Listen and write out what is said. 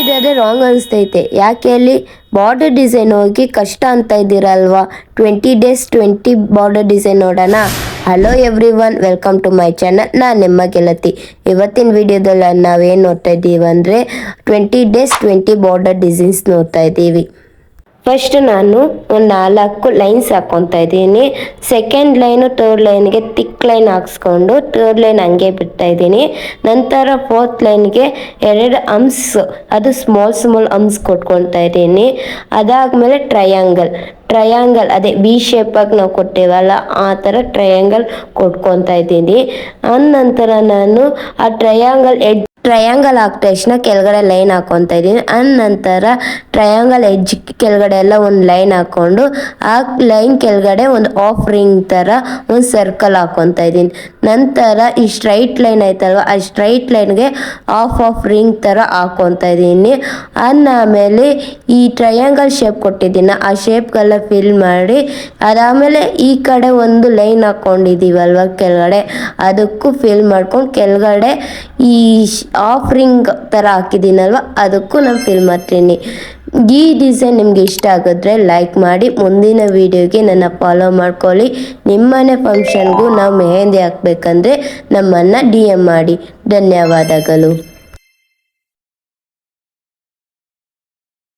ನೋಡ್ತಿದ್ರೆ ರಾಂಗ್ ಅನಿಸ್ತೈತೆ. ಯಾಕೆ ಅಲ್ಲಿ ಬಾರ್ಡರ್ ಡಿಸೈನ್ ಹೋಗಿ ಕಷ್ಟ ಅಂತ ಇದ್ದೀರಲ್ವಾ? 20 days 20 ಬಾರ್ಡರ್ ಡಿಸೈನ್ ನೋಡೋಣ. Hello everyone, welcome to my channel. ನಾನು ನಿಮ್ಮ ಗೆಳತಿ. ಇವತ್ತಿನ ವಿಡಿಯೋದಲ್ಲಿ ನಾವೇನು ನೋಡ್ತಾ ಇದ್ದೀವಿ ಅಂದರೆ 20 days 20 ಬಾರ್ಡರ್ ಡಿಸೈನ್ಸ್ ನೋಡ್ತಾ ಇದ್ದೀವಿ. ಫಸ್ಟ್ ನಾನು ಒಂದು 4 ಲೈನ್ಸ್ ಹಾಕ್ಕೊತಾ ಇದ್ದೀನಿ. ಸೆಕೆಂಡ್ ಲೈನು ಥರ್ಡ್ ಲೈನ್ಗೆ ತಿಕ್ ಲೈನ್ ಹಾಕ್ಸ್ಕೊಂಡು ಥರ್ಡ್ ಲೈನ್ ಹಂಗೆ ಬಿಡ್ತಾ ಇದ್ದೀನಿ. ನಂತರ ಫೋರ್ತ್ ಲೈನ್ಗೆ 2 ಹಂಪ್ಸ್, ಅದು ಸ್ಮಾಲ್ ಹಂಪ್ಸ್ ಕೊಟ್ಕೊತಾ ಇದ್ದೀನಿ. ಅದಾದಮೇಲೆ ಟ್ರಯಾಂಗಲ್ ಅದೇ ಬಿ ಶೇಪಾಗಿ ನಾವು ಕೊಟ್ಟೇವಲ್ಲ ಆ ಥರ ಟ್ರಯಾಂಗಲ್ ಕೊಟ್ಕೊತಾ ಇದ್ದೀನಿ. ನಂತರ ನಾನು ಆ ಟ್ರಯಾಂಗಲ್ ಹಾಕಿದ ತಕ್ಷಣ ಕೆಳಗಡೆ ಲೈನ್ ಹಾಕೊತಾ ಇದ್ದೀನಿ. ನಂತರ ಟ್ರಯಾಂಗಲ್ ಎಡ್ಜ್ ಕೆಳಗಡೆ ಎಲ್ಲ ಒಂದು ಲೈನ್ ಹಾಕ್ಕೊಂಡು ಆ ಲೈನ್ ಕೆಳಗಡೆ ಒಂದು ಹಾಫ್ ರಿಂಗ್ ಥರ ಒಂದು ಸರ್ಕಲ್ ಹಾಕೊತಾ ಇದ್ದೀನಿ. ನಂತರ ಈ ಸ್ಟ್ರೈಟ್ ಲೈನ್ ಆಯ್ತಲ್ವ, ಆ ಸ್ಟ್ರೈಟ್ ಲೈನ್ಗೆ ಹಾಫ್ ರಿಂಗ್ ಥರ ಹಾಕೊತಾ ಇದ್ದೀನಿ. ಆಮೇಲೆ ಈ ಟ್ರಯಾಂಗಲ್ ಶೇಪ್ ಕೊಟ್ಟಿದ್ದೀನಿ, ಆ ಶೇಪ್ಗೆಲ್ಲ ಫಿಲ್ ಮಾಡಿ ಅದಾದಮೇಲೆ ಈ ಕಡೆ ಒಂದು ಲೈನ್ ಹಾಕ್ಕೊಂಡಿದ್ದೀವಲ್ವ ಕೆಳಗಡೆ, ಅದಕ್ಕೂ ಫಿಲ್ ಮಾಡ್ಕೊಂಡು ಕೆಳಗಡೆ ಈ ಹಾಫ್ ರಿಂಗ್ ಥರ ಹಾಕಿದ್ದೀನಲ್ವ ಅದಕ್ಕೂ ನಾನು ಫಿಲ್ ಮಾಡ್ತೀನಿ. ಈ ಡಿಸೈನ್ ನಿಮಗೆ ಇಷ್ಟ ಆಗಿದ್ರೆ ಲೈಕ್ ಮಾಡಿ, ಮುಂದಿನ ವಿಡಿಯೋಗೆ ನನ್ನ ಫಾಲೋ ಮಾಡ್ಕೊಳ್ಳಿ. ನಿಮ್ಮನೆ ಫಂಕ್ಷನ್ಗೂ ನಾವು ಮೆಹಂದಿ ಹಾಕ್ಬೇಕಂದ್ರೆ ನಮ್ಮನ್ನು DM ಮಾಡಿ. ಧನ್ಯವಾದಗಳು.